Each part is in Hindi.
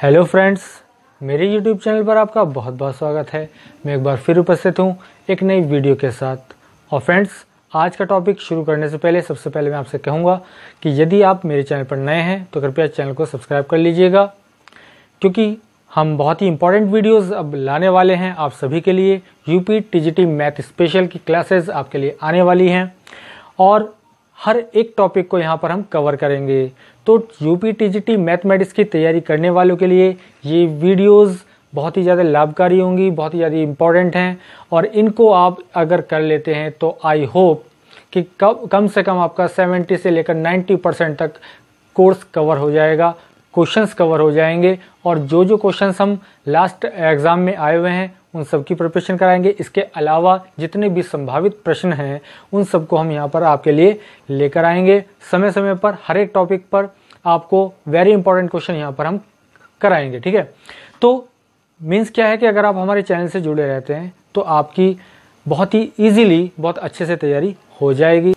हेलो फ्रेंड्स, मेरे YouTube चैनल पर आपका बहुत बहुत स्वागत है। मैं एक बार फिर उपस्थित हूँ एक नई वीडियो के साथ। और फ्रेंड्स, आज का टॉपिक शुरू करने से पहले सबसे पहले मैं आपसे कहूँगा कि यदि आप मेरे चैनल पर नए हैं तो कृपया चैनल को सब्सक्राइब कर लीजिएगा, क्योंकि हम बहुत ही इंपॉर्टेंट वीडियोस अब लाने वाले हैं आप सभी के लिए। यूपी टीजीटी मैथ स्पेशल की क्लासेस आपके लिए आने वाली हैं और हर एक टॉपिक को यहाँ पर हम कवर करेंगे। तो यूपी टीजीटी मैथमेटिक्स की तैयारी करने वालों के लिए ये वीडियोस बहुत ही ज़्यादा लाभकारी होंगी, बहुत ही ज़्यादा इम्पॉर्टेंट हैं और इनको आप अगर कर लेते हैं तो आई होप कि कम से कम आपका 70 से लेकर 90% तक कोर्स कवर हो जाएगा, क्वेश्चंस कवर हो जाएंगे और जो क्वेश्चंस हम लास्ट एग्ज़ाम में आए हुए हैं उन सब की प्रिपरेशन कराएंगे। इसके अलावा जितने भी संभावित प्रश्न हैं उन सबको हम यहाँ पर आपके लिए लेकर आएंगे। समय समय पर हर एक टॉपिक पर आपको वेरी इंपॉर्टेंट क्वेश्चन यहाँ पर हम कराएंगे, ठीक है। तो मीन्स क्या है कि अगर आप हमारे चैनल से जुड़े रहते हैं तो आपकी बहुत ही ईजीली बहुत अच्छे से तैयारी हो जाएगी।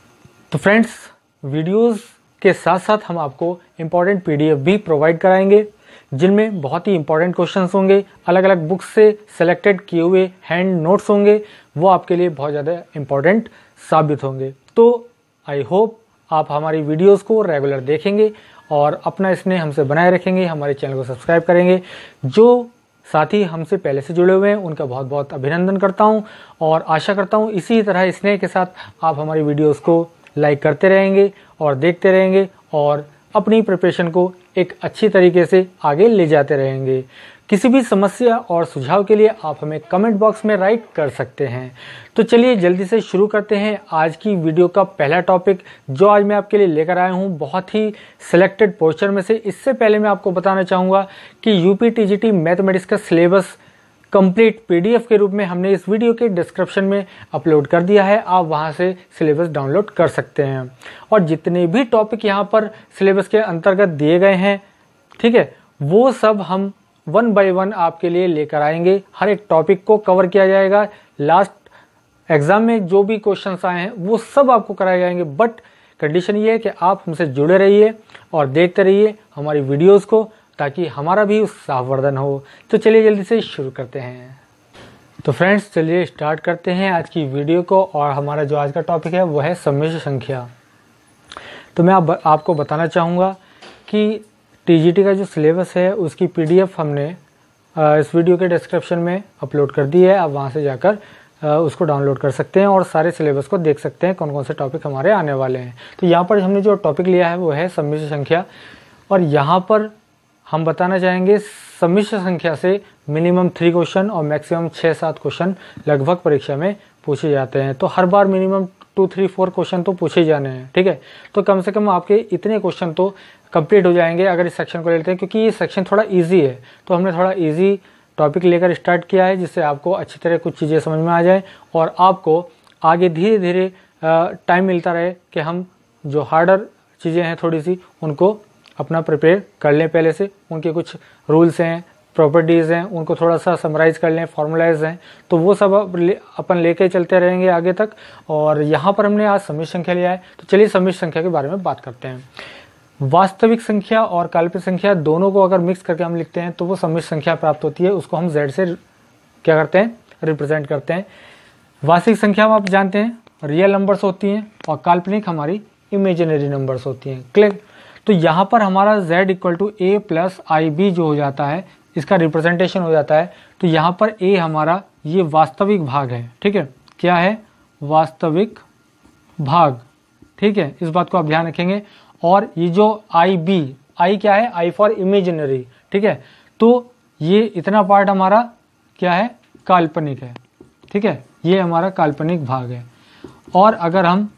तो फ्रेंड्स, वीडियोज़ के साथ साथ हम आपको इम्पॉर्टेंट PDF भी प्रोवाइड कराएंगे जिनमें बहुत ही इंपॉर्टेंट क्वेश्चंस होंगे, अलग अलग बुक्स से सेलेक्टेड किए हुए हैंड नोट्स होंगे, वो आपके लिए बहुत ज़्यादा इंपॉर्टेंट साबित होंगे। तो आई होप आप हमारी वीडियोस को रेगुलर देखेंगे और अपना स्नेह हमसे बनाए रखेंगे, हमारे चैनल को सब्सक्राइब करेंगे। जो साथी हमसे पहले से जुड़े हुए हैं उनका बहुत बहुत अभिनंदन करता हूं और आशा करता हूं इसी तरह स्नेह के साथ आप हमारी वीडियोस को लाइक करते रहेंगे और देखते रहेंगे और अपनी प्रिपरेशन को एक अच्छी तरीके से आगे ले जाते रहेंगे। किसी भी समस्या और सुझाव के लिए आप हमें कमेंट बॉक्स में राइट कर सकते हैं। तो चलिए जल्दी से शुरू करते हैं आज की वीडियो का पहला टॉपिक जो आज मैं आपके लिए लेकर आया हूं, बहुत ही सिलेक्टेड पोस्टर में से। इससे पहले मैं आपको बताना चाहूँगा कि यूपी टीजीटी मैथमेटिक्स का सिलेबस कंप्लीट PDF के रूप में हमने इस वीडियो के डिस्क्रिप्शन में अपलोड कर दिया है। आप वहां से सिलेबस डाउनलोड कर सकते हैं और जितने भी टॉपिक यहां पर सिलेबस के अंतर्गत दिए गए हैं, ठीक है, वो सब हम 1 बाय 1 आपके लिए लेकर आएंगे। हर एक टॉपिक को कवर किया जाएगा। लास्ट एग्जाम में जो भी क्वेश्चंस आए हैं वो सब आपको कराए जाएंगे, बट कंडीशन ये है कि आप हमसे जुड़े रहिए और देखते रहिए हमारी वीडियोज़ को, ताकि हमारा भी उत्साहवर्धन हो। तो चलिए जल्दी से शुरू करते हैं। तो फ्रेंड्स, चलिए स्टार्ट करते हैं आज की वीडियो को। और हमारा जो आज का टॉपिक है वो है सम्मिश्र संख्या। तो मैं आपको बताना चाहूँगा कि टीजीटी का जो सिलेबस है उसकी PDF हमने इस वीडियो के डिस्क्रिप्शन में अपलोड कर दी है। आप वहाँ से जाकर उसको डाउनलोड कर सकते हैं और सारे सिलेबस को देख सकते हैं कौन कौन से टॉपिक हमारे आने वाले हैं। तो यहाँ पर हमने जो टॉपिक लिया है वो है सम्मिश्र संख्या और यहाँ पर हम बताना चाहेंगे सम्मिश्र संख्या से मिनिमम 3 क्वेश्चन और मैक्सिमम 6-7 क्वेश्चन लगभग परीक्षा में पूछे जाते हैं। तो हर बार मिनिमम 2, 3, 4 क्वेश्चन तो पूछे जाने हैं, ठीक है। तो कम से कम आपके इतने क्वेश्चन तो कंप्लीट हो जाएंगे अगर इस सेक्शन को लेते हैं, क्योंकि ये सेक्शन थोड़ा ईजी है। तो हमने थोड़ा ईजी टॉपिक लेकर स्टार्ट किया है जिससे आपको अच्छी तरह कुछ चीज़ें समझ में आ जाए और आपको आगे धीरे धीरे टाइम मिलता रहे कि हम जो हार्डर चीज़ें हैं थोड़ी सी उनको अपना प्रिपेयर कर लें पहले से। उनके कुछ रूल्स हैं, प्रॉपर्टीज़ हैं, उनको थोड़ा सा समराइज़ कर लें, फॉर्मूलाइज हैं, तो वो सब अपन लेके चलते रहेंगे आगे तक। और यहाँ पर हमने आज सम्मिश्र संख्या लिया है, तो चलिए सम्मिश्र संख्या के बारे में बात करते हैं। वास्तविक संख्या और काल्पनिक संख्या दोनों को अगर मिक्स करके हम लिखते हैं तो वो सम्मिश्र संख्या प्राप्त होती है। उसको हम Z से क्या करते हैं, रिप्रेजेंट करते हैं। वास्तविक संख्या आप जानते हैं रियल नंबर्स होती हैं और काल्पनिक हमारी इमेजिनरी नंबर्स होती हैं, क्लियर। तो यहाँ पर हमारा Z = A + IB जो हो जाता है, इसका रिप्रेजेंटेशन हो जाता है। तो यहाँ पर A हमारा ये वास्तविक भाग है, ठीक है। क्या है, वास्तविक भाग, ठीक है। इस बात को आप ध्यान रखेंगे। और ये जो IB, I क्या है, I फॉर इमेजिनरी, ठीक है। तो ये इतना पार्ट हमारा क्या है, काल्पनिक है, ठीक है। ये हमारा काल्पनिक भाग है। और अगर हम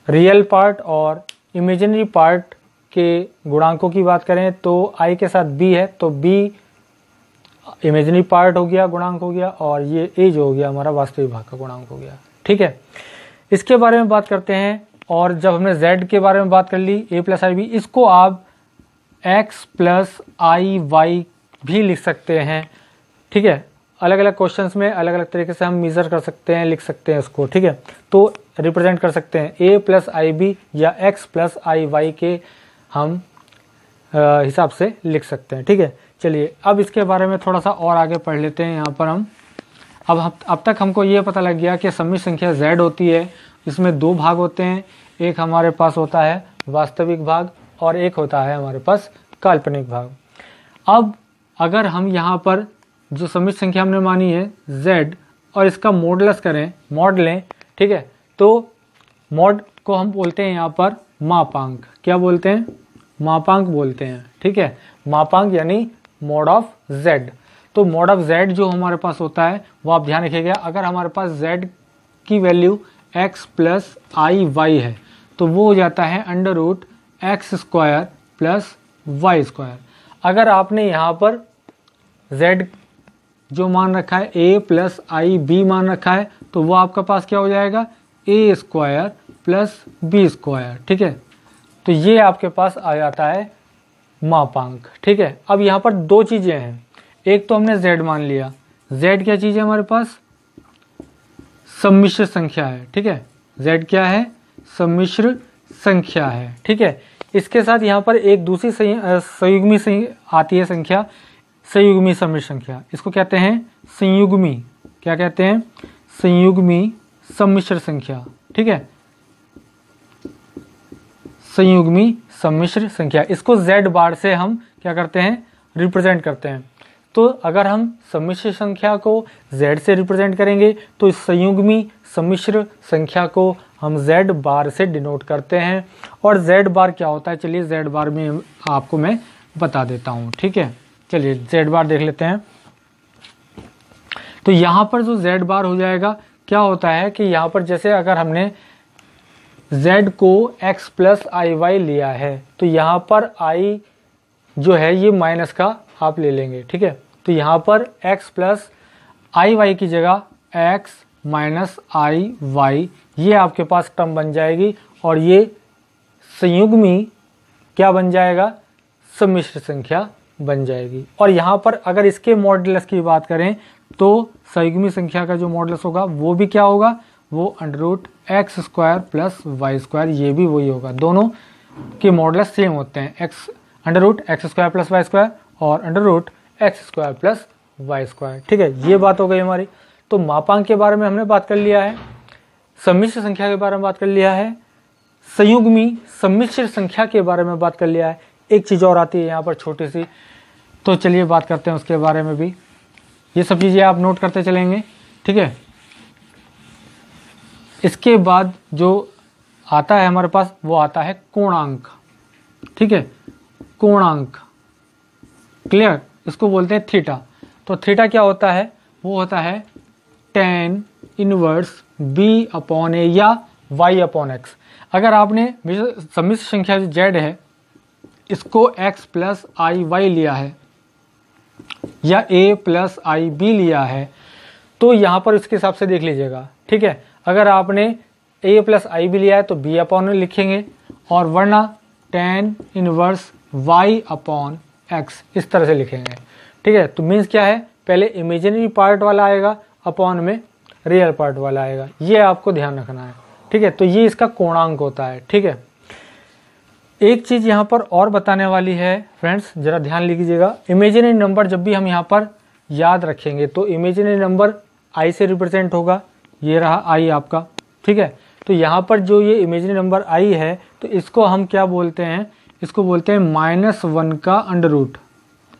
रियल पार्ट और इमेजिनरी पार्ट के गुणांकों की बात करें तो I के साथ B है, तो B इमेजिनरी पार्ट हो गया, गुणांक हो गया, और ये A जो हो गया हमारा वास्तविक भाग का गुणांक हो गया, ठीक है। इसके बारे में बात करते हैं। और जब हमने Z के बारे में बात कर ली, A + IB, इसको आप X + IY भी लिख सकते हैं, ठीक है। अलग अलग क्वेश्चंस में अलग अलग तरीके से हम मेजर कर सकते हैं, लिख सकते हैं उसको, ठीक है। तो रिप्रेजेंट कर सकते हैं A + IB या X + IY के हम हिसाब से लिख सकते हैं, ठीक है। चलिए अब इसके बारे में थोड़ा सा और आगे पढ़ लेते हैं। यहाँ पर हम अब तक हमको ये पता लग गया कि सम्मिश्र संख्या z होती है, इसमें दो भाग होते हैं, एक हमारे पास होता है वास्तविक भाग और एक होता है हमारे पास काल्पनिक भाग। अब अगर हम यहाँ पर जो सम्मिश्र संख्या हमने मानी है z और इसका मॉडुलस करें, मॉड लें, ठीक है, तो मॉड को हम बोलते हैं यहाँ पर मापांक। क्या बोलते हैं? मापांक बोलते हैं, ठीक है। मापांक यानी मॉड ऑफ z। तो मॉड ऑफ z जो हमारे पास होता है वो आप ध्यान रखिएगा, अगर हमारे पास z की value x plus i y है तो वो हो जाता है under root x square plus y square. अगर आपने यहाँ पर z जो मान रखा है a प्लस आई बी मान रखा है तो वो आपका पास क्या हो जाएगा? a square plus b square, ठीक है। तो ये आपके पास आ जाता है मापांक, ठीक है। अब यहाँ पर दो चीज़ें हैं, एक तो हमने z मान लिया, z क्या चीज़ है हमारे पास? सम्मिश्र संख्या है, ठीक है। z क्या है? सम्मिश्र संख्या है, ठीक है। इसके साथ यहाँ पर एक दूसरी संयुग्मी आती है संख्या, संयुग्मी सम्मिश्र संख्या। इसको कहते हैं संयुग्मी, क्या कहते हैं? संयुग्मी सम्मिश्र संख्या, ठीक है, संयुग्मी सम्मिश्र संख्या। इसको z बार से हम क्या करते हैं? रिप्रेजेंट करते हैं। तो अगर हम सम्मिश्र संख्या को z से रिप्रेजेंट करेंगे तो इस संयुग्मी सम्मिश्र संख्या को हम z बार से डिनोट करते हैं। और z बार क्या होता है, चलिए z बार में आपको मैं बता देता हूँ, ठीक है। चलिए z बार देख लेते हैं। तो यहाँ पर जो z बार हो जाएगा, क्या होता है कि यहाँ पर जैसे अगर हमने z को x प्लस आई वाई लिया है तो यहाँ पर i जो है ये माइनस का आप ले लेंगे, ठीक है। तो यहाँ पर x प्लस आई वाई की जगह x माइनस आई वाई ये आपके पास टर्म बन जाएगी और ये संयुग्मी क्या बन जाएगा? सम्मिश्र संख्या बन जाएगी। और यहाँ पर अगर इसके मॉडुलस की बात करें तो संयुग्मी संख्या का जो मॉडुलस होगा वो भी क्या होगा? वो under root x square plus y square, ये भी वही होगा। दोनों के मॉडुलस सेम होते हैं, x under root x square plus y square और under root x square plus y square, ठीक है। ये बात हो गई हमारी। तो मापांक के बारे में हमने बात कर लिया है, सम्मिश्र संख्या के बारे में बात कर लिया है, संयुग्मी सम्मिश्र संख्या के बारे में बात कर लिया है। एक चीज़ और आती है यहाँ पर छोटी सी, तो चलिए बात करते हैं उसके बारे में भी। ये सब चीज़ें आप नोट करते चलेंगे, ठीक है। इसके बाद जो आता है हमारे पास वो आता है कोणांक, ठीक है, कोणांक, क्लियर। इसको बोलते हैं थीटा। तो थीटा क्या होता है? वो होता है tan इनवर्स b अपॉन ए या y अपॉन एक्स। अगर आपने सम्मिश्र संख्या जो z है इसको x प्लस आई वाई लिया है या a प्लस आई बी लिया है तो यहाँ पर इसके हिसाब से देख लीजिएगा, ठीक है। अगर आपने a प्लस आई बी लिया है तो b अपॉन लिखेंगे और वरना tan inverse y upon x इस तरह से लिखेंगे, ठीक है। तो मीन्स क्या है? पहले इमेजिनरी पार्ट वाला आएगा, अपॉन में रियल पार्ट वाला आएगा, ये आपको ध्यान रखना है, ठीक है। तो ये इसका कोणांक होता है, ठीक है। एक चीज़ यहाँ पर और बताने वाली है फ्रेंड्स, जरा ध्यान लीजिएगा। इमेजिनरी नंबर जब भी हम यहाँ पर याद रखेंगे तो इमेजिनरी नंबर i से रिप्रेजेंट होगा, ये रहा i आपका, ठीक है। तो यहाँ पर जो ये इमेजिनरी नंबर i है तो इसको हम क्या बोलते हैं? इसको बोलते हैं -1 का अंडर रूट।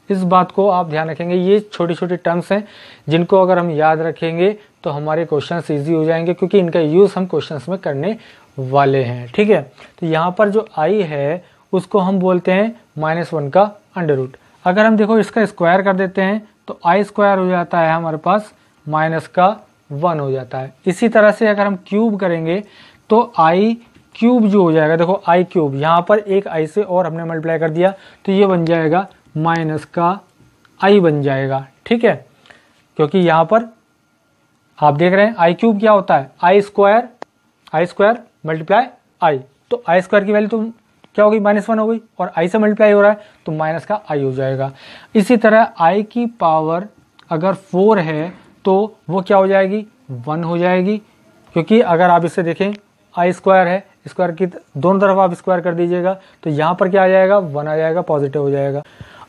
इस बात को आप ध्यान रखेंगे, ये छोटी छोटी टर्म्स हैं जिनको अगर हम याद रखेंगे तो हमारे क्वेश्चंस इजी हो जाएंगे, क्योंकि इनका यूज़ हम क्वेश्चंस में करने वाले हैं, ठीक है। तो यहाँ पर जो i है उसको हम बोलते हैं -1 का अंडर रूट। अगर हम देखो इसका स्क्वायर कर देते हैं तो i स्क्वायर हो जाता है हमारे पास -1 हो जाता है। इसी तरह से अगर हम क्यूब करेंगे तो i क्यूब जो हो जाएगा, देखो i क्यूब, यहाँ पर एक i से और हमने मल्टीप्लाई कर दिया तो ये बन जाएगा माइनस का i बन जाएगा, ठीक है। क्योंकि यहाँ पर आप देख रहे हैं i क्यूब क्या होता है? i स्क्वायर मल्टीप्लाई i, तो i स्क्वायर की वैल्यू तो क्या होगी? -1 हो गई और i से मल्टीप्लाई हो रहा है तो माइनस का i हो जाएगा। इसी तरह i की पावर अगर 4 है तो वो क्या हो जाएगी? 1 हो जाएगी, क्योंकि अगर आप इसे देखें i स्क्वायर है, स्क्वायर की दोनों तरफ आप स्क्वायर कर दीजिएगा तो यहाँ पर क्या आ जाएगा? 1 आ जाएगा, पॉजिटिव हो जाएगा।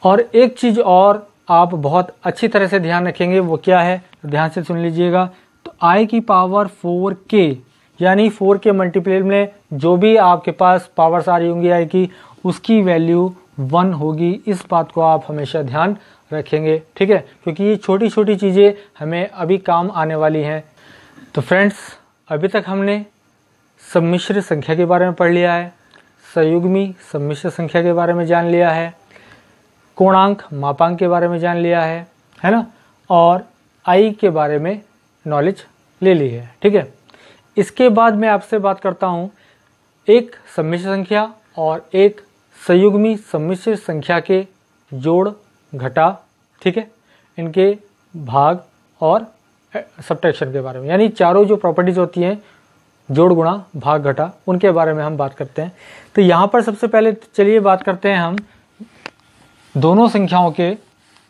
और एक चीज़ और आप बहुत अच्छी तरह से ध्यान रखेंगे, वो क्या है, ध्यान से सुन लीजिएगा। तो i की पावर 4k यानी 4 के मल्टीप्लाई में जो भी आपके पास पावर्स आ रही होंगी i की, उसकी वैल्यू 1 होगी। इस बात को आप हमेशा ध्यान रखेंगे, ठीक है, क्योंकि ये छोटी छोटी चीज़ें हमें अभी काम आने वाली हैं। तो फ्रेंड्स, अभी तक हमने सम्मिश्र संख्या के बारे में पढ़ लिया है, संयुग्मी सम्मिश्र संख्या के बारे में जान लिया है, कोणांक मापांक के बारे में जान लिया है ना, और i के बारे में नॉलेज ले ली है, ठीक है। इसके बाद मैं आपसे बात करता हूँ एक सम्मिश्र संख्या और एक संयुग्मी सम्मिश्र संख्या के जोड़ घटा, ठीक है, इनके भाग और सब्ट्रैक्शन के बारे में, यानी चारों जो प्रॉपर्टीज होती हैं जोड़ गुणा भाग घटा, उनके बारे में हम बात करते हैं। तो यहाँ पर सबसे पहले चलिए बात करते हैं हम दोनों संख्याओं के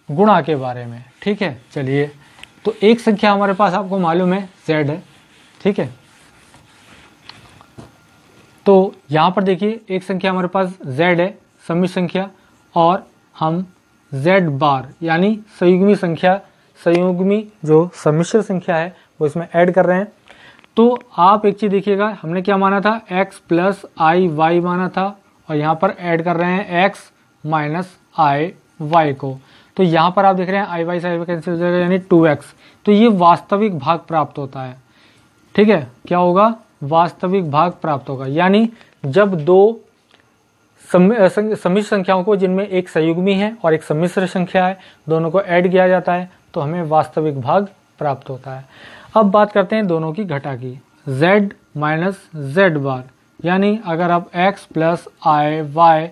गुणा के बारे में, ठीक है। चलिए, तो एक संख्या हमारे पास आपको मालूम है z है, ठीक है। तो यहाँ पर देखिए एक संख्या हमारे पास z है, सम्मिश्र संख्या, और हम z बार यानी संयुग्मी संख्या, संयुग्मी जो सम्मिश्र संख्या है वो इसमें ऐड कर रहे हैं। तो आप एक चीज़ देखिएगा, हमने क्या माना था, x प्लस आई वाई माना था, और यहाँ पर ऐड कर रहे हैं x माइनस आई वाई को। तो यहाँ पर आप देख रहे हैं आई वाई से आई वाई कैंसिल हो जाएगा, यानी 2x। तो ये वास्तविक भाग प्राप्त होता है, ठीक है। क्या होगा, वास्तविक भाग प्राप्त होगा, यानी जब दो सम्मिश्र संख्याओं को, जिनमें एक संयुग्मी है और एक सम्मिश्र संख्या है, दोनों को ऐड किया जाता है तो हमें वास्तविक भाग प्राप्त होता है। अब बात करते हैं दोनों की घटा की, z माइनस z बार, यानी अगर आप x प्लस आई वाई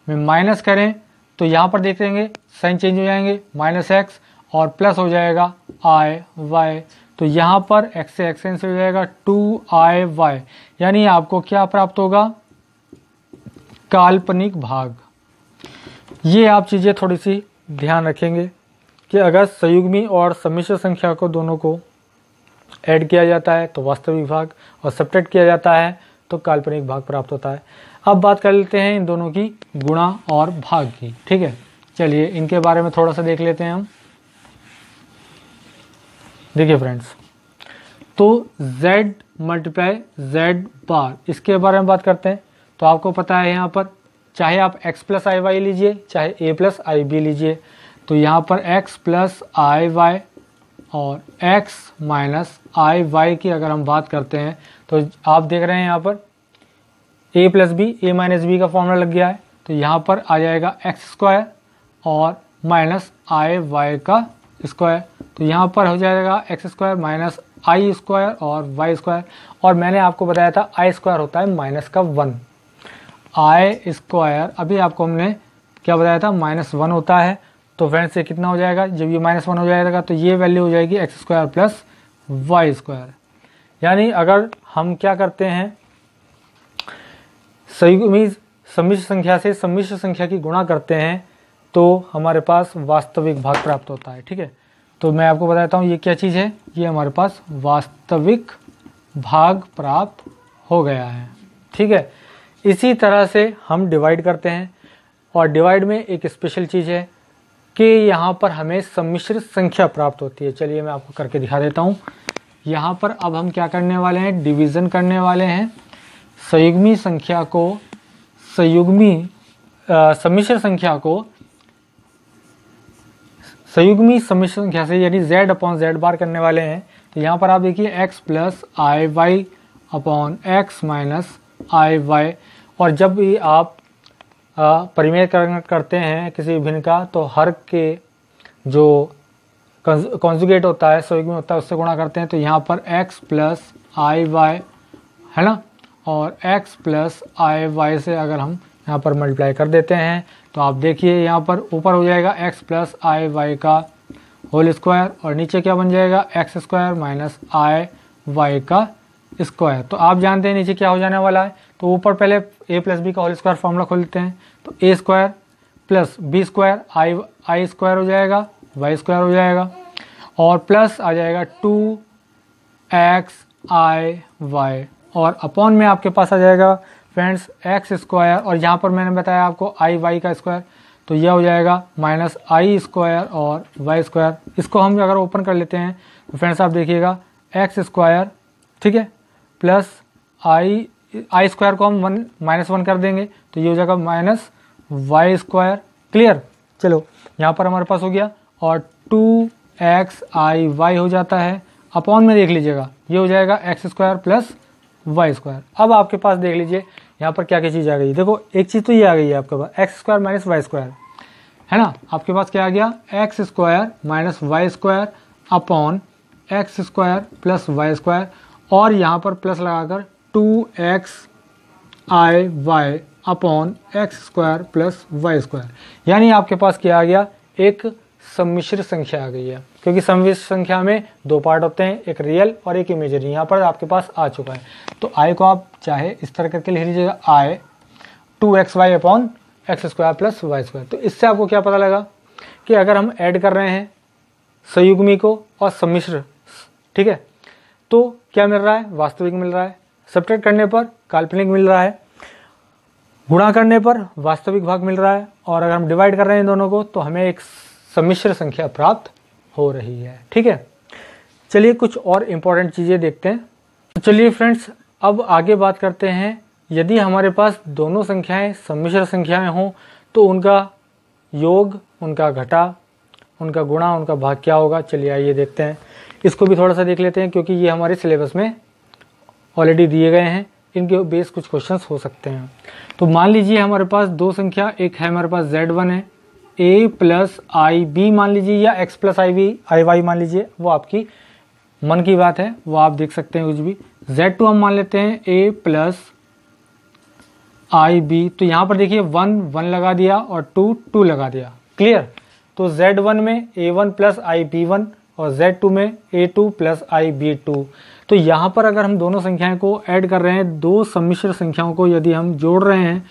में माइनस करें तो यहाँ पर देख लेंगे साइन चेंज हो जाएंगे, माइनस x और प्लस हो जाएगा आई वाई। तो यहाँ पर x से x कैंसिल हो जाएगा, 2i y, यानी आपको क्या प्राप्त होगा, काल्पनिक भाग। ये आप चीज़ें थोड़ी सी ध्यान रखेंगे कि अगर संयुग्मी और सम्मिश्र संख्या को दोनों को ऐड किया जाता है तो वास्तविक भाग, और सब्ट्रैक्ट किया जाता है तो काल्पनिक भाग प्राप्त होता है। अब बात कर लेते हैं इन दोनों की गुणा और भाग की, ठीक है। चलिए इनके बारे में थोड़ा सा देख लेते हैं हम। देखिए फ्रेंड्स, तो z मल्टीप्लाई z बार, इसके बारे में बात करते हैं। तो आपको पता है यहाँ पर चाहे आप x प्लस आई वाई लीजिए, चाहे a प्लस आई बी लीजिए, तो यहाँ पर x प्लस आई वाई और x माइनस आई वाई की अगर हम बात करते हैं तो आप देख रहे हैं यहाँ पर a plus b, a minus b का फॉर्मूला लग गया है। तो यहाँ पर आ जाएगा एक्स स्क्वायर और माइनस आई वाई का स्क्वायर। तो यहाँ पर हो जाएगा x square minus i square और वाई स्क्वायर, और मैंने आपको बताया था आई स्क्वायर होता है माइनस का 1, आई स्क्वायर अभी आपको हमने क्या बताया था, -1 होता है। तो फ्रेंड्स ये कितना हो जाएगा, जब ये -1 हो जाएगा तो ये वैल्यू हो जाएगी x square plus y square. यानी अगर हम क्या करते हैं, सम्मिश्र संख्या से सम्मिश्र संख्या की गुणा करते हैं तो हमारे पास वास्तविक भाग प्राप्त होता है, ठीक है। तो मैं आपको बताता हूँ ये क्या चीज़ है, ये हमारे पास वास्तविक भाग प्राप्त हो गया है, ठीक है। इसी तरह से हम डिवाइड करते हैं, और डिवाइड में एक स्पेशल चीज़ है कि यहाँ पर हमें सम्मिश्र संख्या प्राप्त होती है। चलिए मैं आपको करके दिखा देता हूँ। यहाँ पर अब हम क्या करने वाले हैं, डिवीज़न करने वाले हैं संयुग्मी संख्या को, सम्मिश्र संख्या को संयुग्मी सम्मिश्र संख्या से, यानी z अपॉन z बार करने वाले हैं। तो यहाँ पर आप देखिए x plus i Y upon x minus i Y, और जब भी आप परिमेय करते हैं किसी भिन्न का तो हर के जो कॉन्जुगेट होता है, संयुग्मी होता है, उससे गुणा करते हैं। तो यहाँ पर x प्लस आई वाई है ना, और x प्लस आई वाई से अगर हम यहाँ पर मल्टीप्लाई कर देते हैं तो आप देखिए यहाँ पर ऊपर हो जाएगा x प्लस आई वाई का होल स्क्वायर, और नीचे क्या बन जाएगा, x square minus i y का स्क्वायर। तो आप जानते हैं नीचे क्या हो जाने वाला है। तो ऊपर पहले a प्लस बी का होल स्क्वायर फॉर्मूला खोल लेते हैं। तो a square plus b square i square हो जाएगा, वाई स्क्वायर हो जाएगा, और प्लस आ जाएगा 2x आई वाई, और अपॉन में आपके पास आ जाएगा फ्रेंड्स एक्स स्क्वायर, और यहाँ पर मैंने बताया आपको आई वाई का स्क्वायर। तो यह हो जाएगा माइनस आई स्क्वायर और वाई स्क्वायर। इसको हम अगर ओपन कर लेते हैं तो फ्रेंड्स आप देखिएगा एक्स स्क्वायर, ठीक है, प्लस आई स्क्वायर को हम -1 कर देंगे तो ये हो जाएगा माइनस वाई स्क्वायर। क्लियर। चलो यहाँ पर हमारे पास हो गया और 2xi हो जाता है, अपॉन में देख लीजिएगा ये हो जाएगा x square plus y square. अब आपके पास देख लीजिए यहाँ पर क्या क्या चीज़ आ गई। देखो एक चीज़ तो ये आ गई है आपके पास x square minus y square, है ना। आपके पास क्या आ गया x square minus y square upon x square plus y square, और यहाँ पर प्लस लगाकर 2xi upon x square plus y square. यानी आपके पास क्या आ गया, एक सम्मिश्र संख्या आ गई है, क्योंकि सम्मिश्र संख्या में दो पार्ट होते हैं, एक रियल और एक इमेजिनरी। यहाँ पर आपके पास आ चुका है, तो आई को आप चाहे इस तरह करके लिख लीजिएगा i 2xy upon x square plus y square. तो इससे आपको क्या पता लगा कि अगर हम ऐड कर रहे हैं संयुग्मी को और सम्मिश्र, ठीक है, तो क्या मिल रहा है, वास्तविक मिल रहा है, सब्ट्रैक्ट करने पर काल्पनिक मिल रहा है, गुणा करने पर वास्तविक भाग मिल रहा है, और अगर हम डिवाइड कर रहे हैं दोनों को तो हमें एक सम्मिश्र संख्या प्राप्त हो रही है। ठीक है, चलिए कुछ और इम्पोर्टेंट चीज़ें देखते हैं। तो चलिए फ्रेंड्स अब आगे बात करते हैं, यदि हमारे पास दोनों संख्याएं सम्मिश्र संख्याएं हों तो उनका योग, उनका घटा, उनका गुणा, उनका भाग क्या होगा। चलिए आइए देखते हैं, इसको भी थोड़ा सा देख लेते हैं क्योंकि ये हमारे सिलेबस में ऑलरेडी दिए गए हैं, इनके बेस कुछ क्वेश्चंस हो सकते हैं। तो मान लीजिए हमारे पास दो संख्या, एक है हमारे पास z1 है, a प्लस आई बी मान लीजिए, या x प्लस आई वाई मान लीजिए, वो आपकी मन की बात है, वो आप देख सकते हैं कुछ भी। z2 हम मान लेते हैं a प्लस आई बी, तो यहाँ पर देखिए 1 लगा दिया और 2 लगा दिया। क्लियर। तो z1 में a1 प्लस आई b1 और z2 में a2 प्लस आई b2। तो यहाँ पर अगर हम दोनों संख्याएं को ऐड कर रहे हैं, दो सम्मिश्र संख्याओं को यदि हम जोड़ रहे हैं,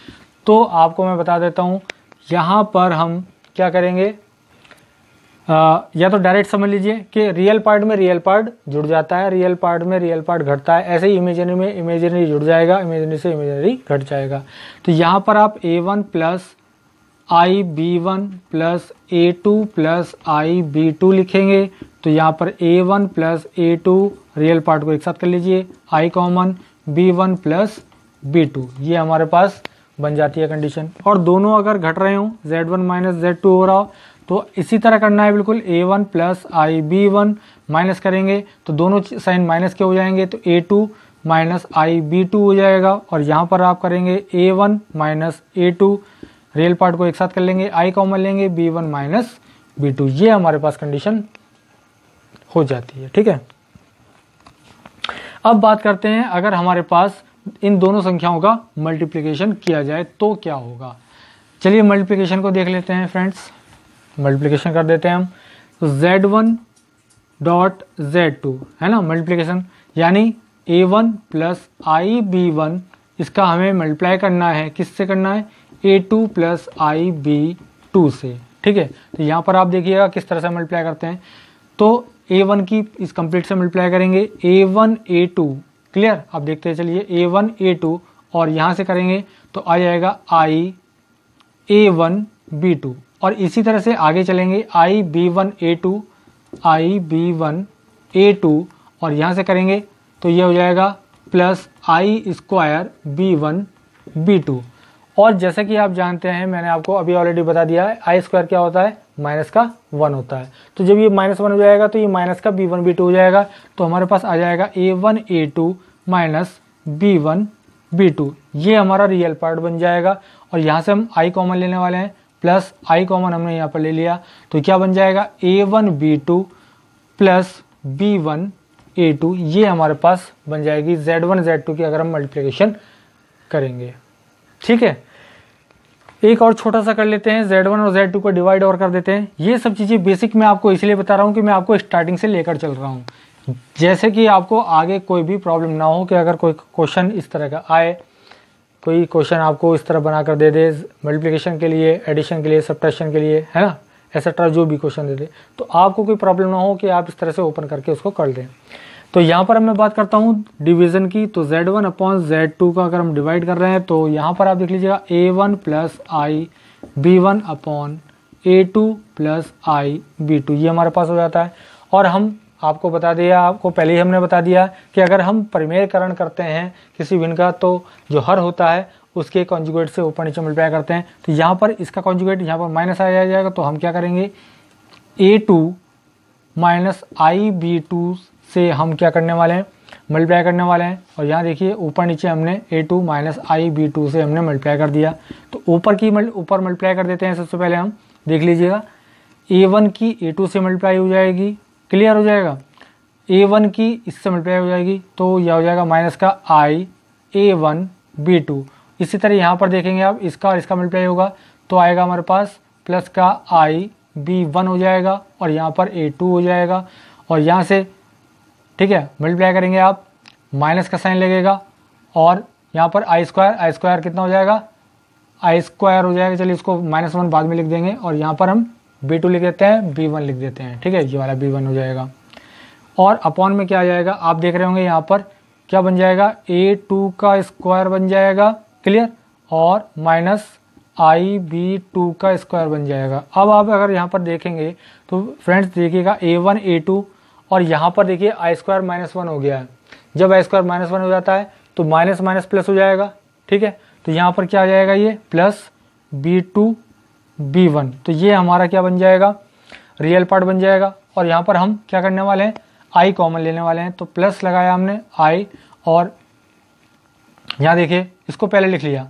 तो आपको मैं बता देता हूँ यहाँ पर हम क्या करेंगे, या तो डायरेक्ट समझ लीजिए कि रियल पार्ट में रियल पार्ट जुड़ जाता है, रियल पार्ट में रियल पार्ट घटता है, ऐसे ही इमेजिनरी में इमेजिनरी जुड़ जाएगा, इमेजिनरी से इमेजिनरी घट जाएगा। तो यहाँ पर आप a1 प्लस आई b1 प्लस a2 प्लस आई b2 लिखेंगे। तो यहाँ पर a1 plus a2 real part को एक साथ कर लीजिए, i common b1 plus b2, ये हमारे पास बन जाती है कंडीशन। और दोनों अगर घट रहे हों, z1 माइनस z2 हो रहा हो, तो इसी तरह करना है बिल्कुल, a1 प्लस आई b1 माइनस करेंगे तो दोनों साइन माइनस के हो जाएंगे, तो a2 माइनस आई b2 हो जाएगा। और यहाँ पर आप करेंगे a1 minus a2, real part को एक साथ कर लेंगे, i कॉमन लेंगे, b1 माइनस b2, ये हमारे पास कंडीशन हो जाती है। ठीक है, अब बात करते हैं अगर हमारे पास इन दोनों संख्याओं का मल्टीप्लिकेशन किया जाए तो क्या होगा। चलिए मल्टीप्लिकेशन को देख लेते हैं फ्रेंड्स, मल्टीप्लिकेशन कर देते हैं हम। तो z1 डॉट z2 है ना मल्टीप्लिकेशन, यानी a1 प्लस आई b1, इसका हमें मल्टीप्लाई करना है, किससे करना है, a2 प्लस आई b2 से। ठीक है, तो यहाँ पर आप देखिएगा किस तरह से मल्टीप्लाई करते हैं। तो a1 की इस कंप्लीट से मल्टीप्लाई करेंगे, a1 a2, क्लियर। आप देखते हैं, चलिए a1 a2, और यहाँ से करेंगे तो आ जाएगा i a1 b2, और इसी तरह से आगे चलेंगे i b1 a2, i b1 a2, और यहाँ से करेंगे तो ये हो जाएगा प्लस आई स्क्वायर b1 b2। और जैसे कि आप जानते हैं, मैंने आपको अभी ऑलरेडी बता दिया है, आई स्क्वायर क्या होता है, माइनस का 1 होता है। तो जब ये -1 हो जाएगा तो ये माइनस का b1 b2 हो जाएगा, तो हमारे पास आ जाएगा a1 a2 minus b1 b2, ये हमारा रियल पार्ट बन जाएगा। और यहाँ से हम i कॉमन लेने वाले हैं, प्लस i कॉमन हमने यहाँ पर ले लिया, तो क्या बन जाएगा a1 b2 plus b1 a2, ये हमारे पास बन जाएगी z1 z2 की अगर हम मल्टीप्लिकेशन करेंगे। ठीक है, एक और छोटा सा कर लेते हैं, z1 और z2 को डिवाइड और कर देते हैं। ये सब चीज़ें बेसिक मैं आपको इसलिए बता रहा हूँ कि मैं आपको स्टार्टिंग से लेकर चल रहा हूँ, जैसे कि आपको आगे कोई भी प्रॉब्लम ना हो कि अगर कोई क्वेश्चन इस तरह का आए, कोई क्वेश्चन आपको इस तरह बनाकर दे दे मल्टीप्लिकेशन के लिए, एडिशन के लिए, सब्ट्रैक्शन के लिए, है ना, एक्सेट्रा जो भी क्वेश्चन दे दे, तो आपको कोई प्रॉब्लम ना हो कि आप इस तरह से ओपन करके उसको कर दें। तो यहाँ पर मैं बात करता हूँ डिवीज़न की, तो z1 अपॉन z2 का अगर हम डिवाइड कर रहे हैं तो यहाँ पर आप देख लीजिएगा a1 प्लस आई B1 अपॉन A2 प्लस आई B2, ये हमारे पास हो जाता है। और हम आपको बता दिया, आपको पहले ही हमने बता दिया कि अगर हम परिमेयकरण करते हैं किसी भिन्न का तो जो हर होता है उसके कॉन्जुगेट से ऊपर नीचे मल्टीप्लाई करते हैं। तो यहाँ पर इसका कॉन्जुगेट यहाँ पर माइनस आ जाएगा, तो हम क्या करेंगे A2 माइनस आई B2 से हम क्या करने वाले हैं, मल्टीप्लाई करने वाले हैं। और यहाँ देखिए ऊपर नीचे हमने A2 माइनस आई B2 से हमने मल्टीप्लाई कर दिया। तो ऊपर मल्टीप्लाई कर देते हैं। सबसे पहले हम देख लीजिएगा A1 की A2 से मल्टीप्लाई हो जाएगी, क्लियर हो जाएगा। A1 की इससे मल्टीप्लाई हो जाएगी, तो यह हो जाएगा माइनस का आई A1 B2। इसी तरह यहाँ पर देखेंगे आप इसका और इसका मल्टीप्लाई होगा तो आएगा हमारे पास प्लस का आई B1 हो जाएगा और यहाँ पर A2 हो जाएगा। और यहाँ से ठीक है मल्टीप्लाई करेंगे आप, माइनस का साइन लगेगा और यहाँ पर आई स्क्वायर कितना हो जाएगा, आई स्क्वायर हो जाएगा। चलिए इसको -1 बाद में लिख देंगे और यहाँ पर हम B2 लिख देते हैं, B1 लिख देते हैं, ठीक है ये वाला B1 हो जाएगा। और अपॉन में क्या आ जाएगा, आप देख रहे होंगे यहाँ पर क्या बन जाएगा, A2 का स्क्वायर बन जाएगा, क्लियर, और माइनस आई B2 का स्क्वायर बन जाएगा। अब आप अगर यहाँ पर देखेंगे तो फ्रेंड्स देखिएगा A1 A2 और यहाँ पर देखिए आई स्क्वायर -1 हो गया है। जब आई स्क्वायर -1 हो जाता है तो माइनस माइनस प्लस हो जाएगा, ठीक है। तो यहाँ पर क्या आ जाएगा, ये प्लस B2 B1, तो ये हमारा क्या बन जाएगा, रियल पार्ट बन जाएगा। और यहाँ पर हम क्या करने वाले हैं, आई कॉमन लेने वाले हैं, तो प्लस लगाया हमने आई और यहाँ देखिए इसको पहले लिख लिया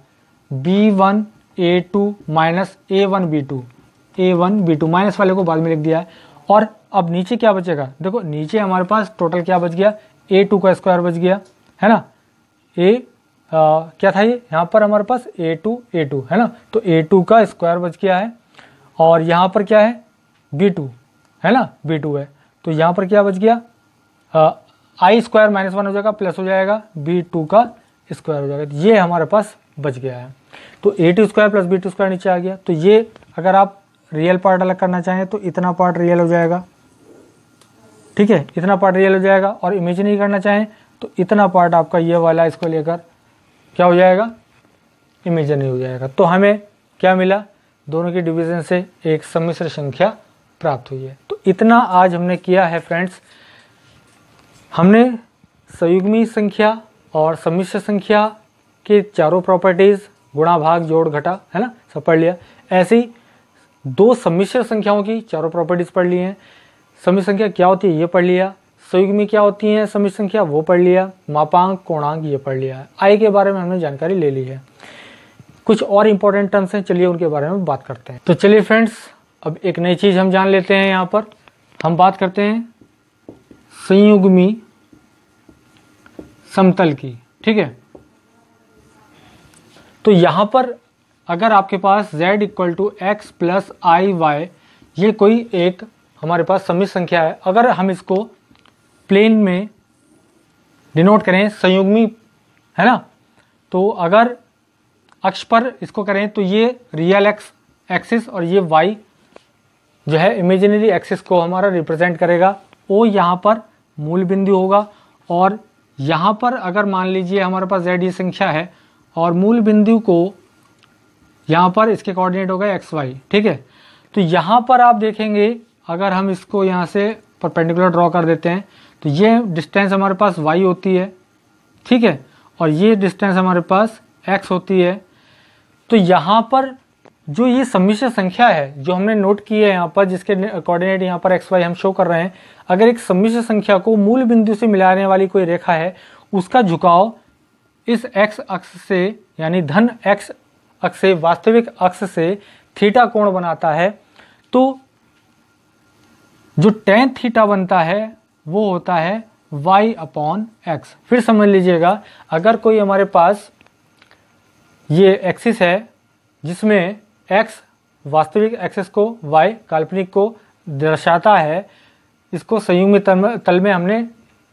B1 A2 minus A1 B2 minus वाले को बाद में लिख दिया है। और अब नीचे क्या बचेगा, देखो नीचे हमारे पास टोटल क्या बच गया, A2 का स्क्वायर बच गया है ना, क्या था ये, यहाँ पर हमारे पास A2 है ना, तो A2 का स्क्वायर बच गया है। और यहाँ पर क्या है B2 है ना, B2 है, तो यहाँ पर क्या बच गया, आई स्क्वायर -1 हो जाएगा, प्लस हो जाएगा B2 का स्क्वायर हो जाएगा, ये हमारे पास बच गया है। तो A2 square plus B2 square नीचे आ गया। तो ये अगर आप रियल पार्ट अलग करना चाहें तो इतना पार्ट रियल हो जाएगा, ठीक है, इतना पार्ट रियल हो जाएगा। और इमेजिनरी करना चाहें तो इतना पार्ट आपका ये वाला इसको लेकर क्या हो जाएगा, इमेजिनरी हो जाएगा। तो हमें क्या मिला, दोनों की डिवीजन से एक सम्मिश्र संख्या प्राप्त हुई है। तो इतना आज हमने किया है फ्रेंड्स, हमने संयुग्मी संख्या और सम्मिश्र संख्या के चारों प्रॉपर्टीज, गुणा भाग जोड़ घटा है ना, सब पढ़ लिया। ऐसे ही दो सम्मिश्र संख्याओं की चारों प्रॉपर्टीज पढ़ ली हैं। सम्मिश्र संख्या क्या होती है ये पढ़ लिया, संयुग्मी क्या होती है सम्मिश्र संख्या वो पढ़ लिया, मापांक कोणांक ये पढ़ लिया है। आई के बारे में हमने जानकारी ले ली है। कुछ और इंपॉर्टेंट टर्म्स हैं, चलिए उनके बारे में बात करते हैं। तो चलिए फ्रेंड्स, अब एक नई चीज हम जान लेते हैं। यहाँ पर हम बात करते हैं संयुग्मी समतल की, ठीक है। तो यहाँ पर अगर आपके पास z = x + iy ये कोई एक हमारे पास सम्मिश्र संख्या है, अगर हम इसको प्लेन में डिनोट करें संयुग्मी है ना, तो अगर अक्ष पर इसको करें तो ये रियल एक्स एक्सिस और ये y जो है इमेजिनरी एक्सिस को हमारा रिप्रेजेंट करेगा। ओ यहाँ पर मूल बिंदु होगा और यहाँ पर अगर मान लीजिए हमारे पास z ये संख्या है और मूल बिंदु को यहाँ पर इसके कोऑर्डिनेट होगा एक्स वाई, ठीक है। तो यहाँ पर आप देखेंगे अगर हम इसको यहाँ से परपेंडिकुलर ड्रॉ कर देते हैं तो ये डिस्टेंस हमारे पास y होती है, ठीक है, और ये डिस्टेंस हमारे पास x होती है। तो यहाँ पर जो ये सम्मिश्र संख्या है जो हमने नोट की है यहाँ पर, जिसके कोऑर्डिनेट यहाँ पर एक्स वाई हम शो कर रहे हैं, अगर एक सम्मिश्र संख्या को मूल बिंदु से मिलाने वाली कोई रेखा है, उसका झुकाव इस x अक्ष से यानी धन x अक्ष से वास्तविक अक्ष से थीटा कोण बनाता है, तो जो tan थीटा बनता है वो होता है y/x। फिर समझ लीजिएगा, अगर कोई हमारे पास ये एक्सिस है जिसमें x वास्तविक एक्सिस को, y काल्पनिक को दर्शाता है, इसको संयुग्मी तल में हमने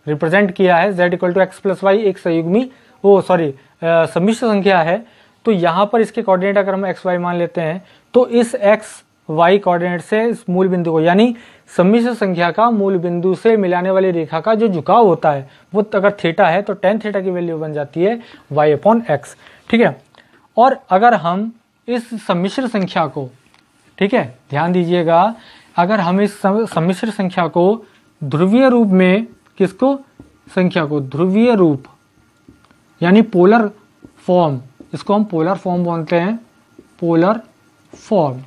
रिप्रेजेंट किया है, z = x + y एक संयुग्मी सम्मिश्र संख्या है। तो यहाँ पर इसके कोऑर्डिनेट अगर हम x y मान लेते हैं तो इस x y कोऑर्डिनेट से इस मूल बिंदु को यानी सम्मिश्र संख्या का मूल बिंदु से मिलाने वाली रेखा का जो झुकाव होता है वो अगर थीटा है तो tan थीटा की वैल्यू बन जाती है y/x, ठीक है। और अगर हम इस सम्मिश्र संख्या को, ठीक है ध्यान दीजिएगा, अगर हम इस सम्मिश्र संख्या को ध्रुवीय रूप में, किसको, संख्या को ध्रुवीय रूप यानी पोलर फॉर्म, इसको हम पोलर फॉर्म बोलते हैं, पोलर फॉर्म।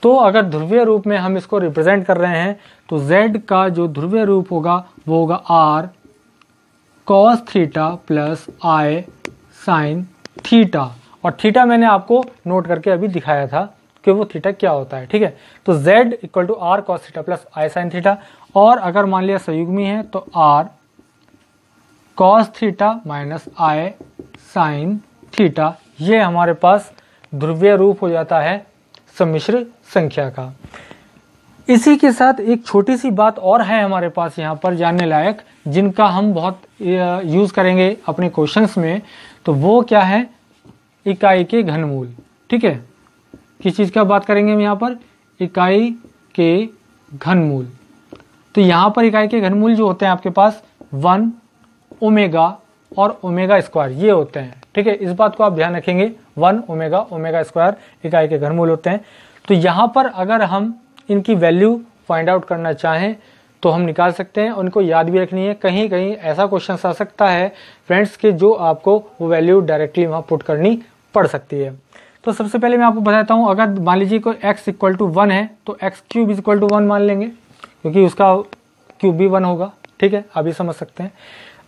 तो अगर ध्रुवीय रूप में हम इसको रिप्रेजेंट कर रहे हैं तो z का जो ध्रुवीय रूप होगा वो होगा r cos theta plus i sin theta. और थीटा मैंने आपको नोट करके अभी दिखाया था कि वो थीटा क्या होता है, ठीक है। तो z equal to r cos theta plus i sin theta, और अगर मान लिया संयुग्मी है तो r cos theta minus i sin theta, ये हमारे पास ध्रुवीय रूप हो जाता है सम्मिश्र संख्या का। इसी के साथ एक छोटी सी बात और है हमारे पास यहाँ पर जानने लायक, जिनका हम बहुत यूज़ करेंगे अपने क्वेश्चंस में। तो वो क्या है, इकाई के घनमूल, ठीक है। किस चीज़ का बात करेंगे हम यहाँ पर, इकाई के घनमूल। तो यहाँ पर इकाई के घनमूल जो होते हैं आपके पास 1 ओमेगा और ओमेगा स्क्वायर, ये होते हैं, ठीक है। इस बात को आप ध्यान रखेंगे, 1 ओमेगा ओमेगा स्क्वायर इकाई के घनमूल होते हैं। तो यहाँ पर अगर हम इनकी वैल्यू फाइंड आउट करना चाहें तो हम निकाल सकते हैं, उनको याद भी रखनी है। कहीं कहीं ऐसा क्वेश्चन आ सकता है फ्रेंड्स कि जो आपको वो वैल्यू डायरेक्टली वहाँ पुट करनी पड़ सकती है। तो सबसे पहले मैं आपको बताता हूँ, अगर मान लीजिए कोई x इक्वल टू 1 है तो x cube is equal to 1 मान लेंगे, क्योंकि उसका क्यूब भी 1 होगा, ठीक है, आप भी समझ सकते हैं।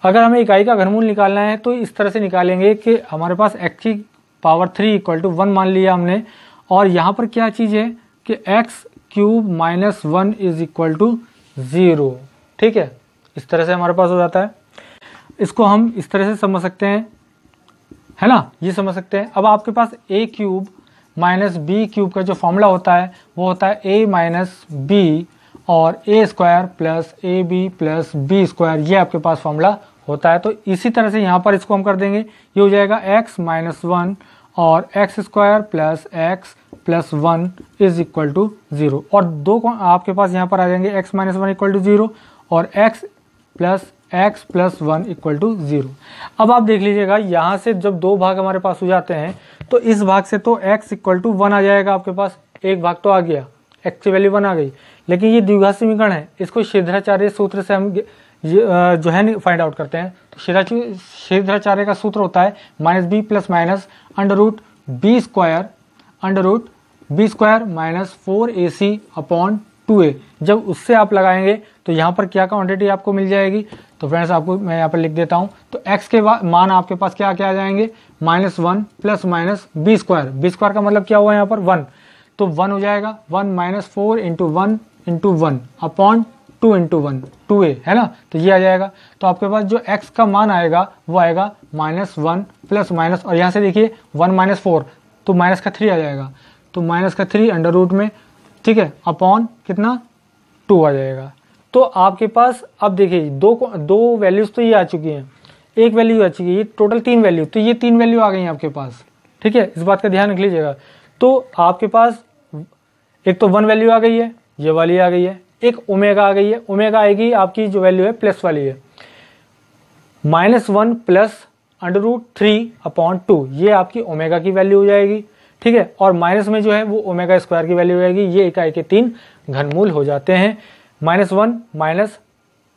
अगर हमें इकाई का घनमूल निकालना है तो इस तरह से निकालेंगे कि हमारे पास x की पावर 3 इक्वल टू 1 मान लिया हमने, और यहाँ पर क्या चीज़ है कि x cube minus 1 is equal to 0, ठीक है। इस तरह से हमारे पास हो जाता है। इसको हम इस तरह से समझ सकते हैं, है ना, ये समझ सकते हैं। अब आपके पास a cube minus b cube का जो फॉर्मूला होता है वो होता है a माइनस बी और a square plus a b plus b square, ये आपके पास फॉर्मूला होता है। तो इसी तरह से यहाँ पर इसको हम कर देंगे, ये हो जाएगा x माइनस 1 और x square plus x plus 1 is equal to 0, और दो आपके पास यहाँ पर आ जाएंगे x माइनस 1 इक्वल टू 0 और x प्लस 1 इक्वल टू 0। अब आप देख लीजिएगा, यहाँ से जब दो भाग हमारे पास हो जाते हैं तो इस भाग से तो x इक्वल टू 1 आ जाएगा आपके पास, एक भाग तो आ गया, x की वैल्यू 1 आ गई। लेकिन ये द्विघात समीकरण है, इसको छिद्राचार्य सूत्र से हम जो है फाइंड आउट करते हैं। तो छिद्राचार्य का सूत्र होता है minus b plus minus under root b square minus 4ac upon 2a। जब उससे आप लगाएंगे तो यहाँ पर क्या क्वांटिटी आपको मिल जाएगी, तो फ्रेंड्स आपको मैं यहाँ पर लिख देता हूँ। तो x के मान आपके पास क्या क्या आ जाएंगे, -1 प्लस माइनस बी स्क्वायर का मतलब क्या हुआ यहाँ पर 1, तो 1 हो जाएगा, 1 minus 4 into 1 into 1 upon 2 into 1 2a, है ना। तो ये आ जाएगा। तो आपके पास जो x का मान आएगा वो आएगा -1 प्लस माइनस, और यहाँ से देखिए 1 माइनस 4 तो माइनस का 3 आ जाएगा, तो माइनस का 3 अंडर रूट में, ठीक है, अपॉन कितना 2 आ जाएगा। तो आपके पास अब देखिए दो वैल्यूज तो ये आ चुकी हैं, एक वैल्यू आ चुकी है, ये टोटल 3 वैल्यू, तो ये 3 वैल्यू आ गई हैं आपके पास, ठीक है, इस बात का ध्यान रख लीजिएगा। तो आपके पास एक तो 1 वैल्यू आ गई है, ये वाली आ गई है, एक ओमेगा आ गई है, ओमेगा आएगी आपकी जो वैल्यू है प्लस वाली है, -1 प्लस अंडर रूट 3 अपॉन 2, ये आपकी ओमेगा की वैल्यू हो जाएगी, ठीक है। और माइनस में जो है वो ओमेगा स्क्वायर की वैल्यू हो जाएगी। ये इकाई के 3 घनमूल हो जाते हैं, -1 minus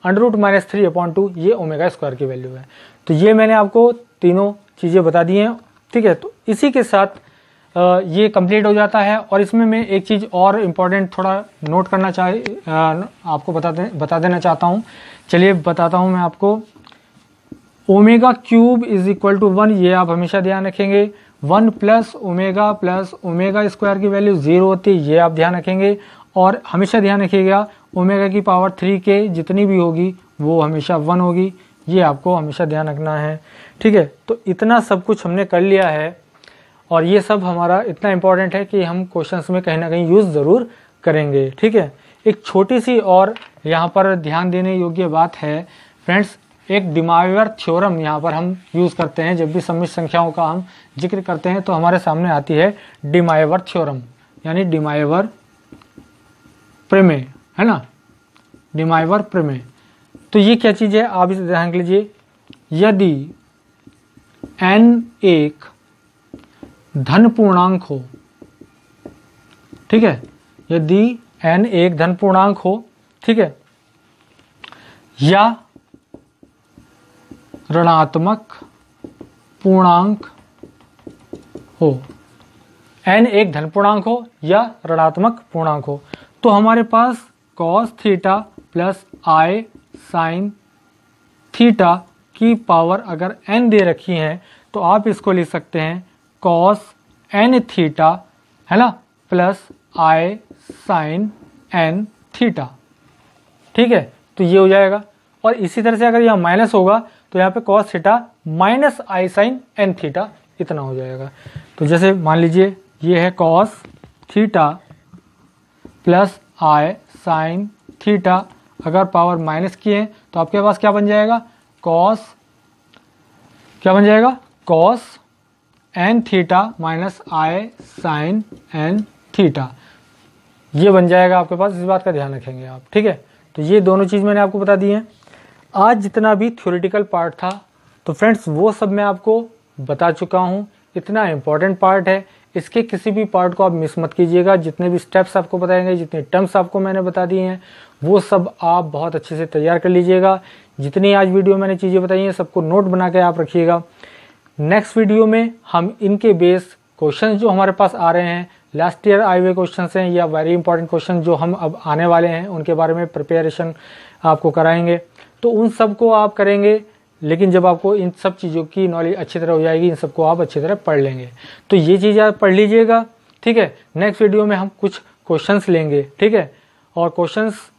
under root minus 3 upon 2, ये ओमेगा स्क्वायर की वैल्यू है। तो ये मैंने आपको तीनों चीज़ें बता दी हैं, ठीक है। तो इसी के साथ ये कंप्लीट हो जाता है। और इसमें मैं एक चीज़ और इम्पॉर्टेंट थोड़ा नोट करना आपको बता देना चाहता हूँ। चलिए बताता हूँ मैं आपको। Omega cube is equal to 1, ये आप हमेशा ध्यान रखेंगे। 1 प्लस ओमेगा स्क्वायर की वैल्यू 0 होती है, ये आप ध्यान रखेंगे। और हमेशा ध्यान रखिएगा ओमेगा की पावर 3 के जितनी भी होगी वो हमेशा 1 होगी, ये आपको हमेशा ध्यान रखना है, ठीक है। तो इतना सब कुछ हमने कर लिया है, और ये सब हमारा इतना इम्पॉर्टेंट है कि हम क्वेश्चंस में कहीं ना कहीं यूज़ ज़रूर करेंगे, ठीक है। एक छोटी सी और यहाँ पर ध्यान देने योग्य बात है फ्रेंड्स, एक डिमाइवर थ्योरम यहाँ पर हम यूज़ करते हैं। जब भी सम्मिश्र संख्याओं का हम जिक्र करते हैं तो हमारे सामने आती है डिमाइवर थ्योरम, यानी डिमाइवर प्रमेय, है ना, डिमाइवर प्रमेय। तो ये क्या चीज़ है, आप इसे ध्यान लीजिए। यदि n एक धन पूर्णांक हो, ठीक है, यदि n एक धन पूर्णांक हो, ठीक है, या ऋणात्मक पूर्णांक हो, n एक धन पूर्णांक हो या ऋणात्मक पूर्णांक हो, तो हमारे पास cos theta plus i sine theta की पावर अगर n दे रखी है तो आप इसको लिख सकते हैं cos n थीटा, है ना, plus i sine n theta. ठीक है, तो ये हो जाएगा। और इसी तरह से अगर यह माइनस होगा तो यहाँ पे cos theta minus i sine n theta इतना हो जाएगा। तो जैसे मान लीजिए ये है cos theta plus i sine theta, अगर पावर माइनस की है तो आपके पास क्या बन जाएगा, cos n theta minus i sine n theta, ये बन जाएगा आपके पास। इस बात का ध्यान रखेंगे आप। ठीक है, तो ये दोनों चीज़ मैंने आपको बता दी हैं। आज जितना भी थ्योरेटिकल पार्ट था तो फ्रेंड्स वो सब मैं आपको बता चुका हूँ। इतना इम्पॉर्टेंट पार्ट है, इसके किसी भी पार्ट को आप मिस मत कीजिएगा। जितने भी स्टेप्स आपको बताएंगे, जितने टर्म्स आपको मैंने बता दिए हैं, वो सब आप बहुत अच्छे से तैयार कर लीजिएगा। जितनी आज वीडियो मैंने चीज़ें बताई हैं सबको नोट बना के आप रखिएगा। नेक्स्ट वीडियो में हम इनके बेस क्वेश्चन जो हमारे पास आ रहे हैं, लास्ट ईयर आए हुए क्वेश्चन हैं या वेरी इंपॉर्टेंट क्वेश्चन जो हम अब आने वाले हैं, उनके बारे में प्रिपरेशन आपको कराएंगे। तो उन सब को आप करेंगे, लेकिन जब आपको इन सब चीज़ों की नॉलेज अच्छी तरह हो जाएगी, इन सबको आप अच्छी तरह पढ़ लेंगे। तो ये चीज़ आप पढ़ लीजिएगा। ठीक है, नेक्स्ट वीडियो में हम कुछ क्वेश्चंस लेंगे। ठीक है, और क्वेश्चंस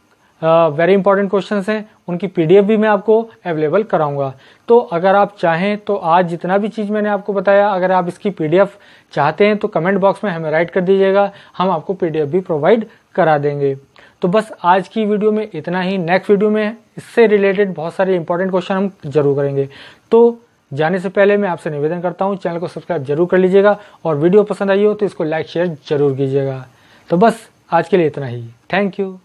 वेरी इंपॉर्टेंट क्वेश्चंस हैं, उनकी पीडीएफ भी मैं आपको अवेलेबल कराऊंगा। तो अगर आप चाहें तो आज जितना भी चीज़ मैंने आपको बताया, अगर आप इसकी पीडीएफ चाहते हैं तो कमेंट बॉक्स में हमें राइट कर दीजिएगा, हम आपको पीडीएफ भी प्रोवाइड करा देंगे। तो बस आज की वीडियो में इतना ही। नेक्स्ट वीडियो में इससे रिलेटेड बहुत सारे इंपॉर्टेंट क्वेश्चन हम जरूर करेंगे। तो जाने से पहले मैं आपसे निवेदन करता हूँ, चैनल को सब्सक्राइब जरूर कर लीजिएगा, और वीडियो पसंद आई हो तो इसको लाइक शेयर जरूर कीजिएगा। तो बस आज के लिए इतना ही। Thank you.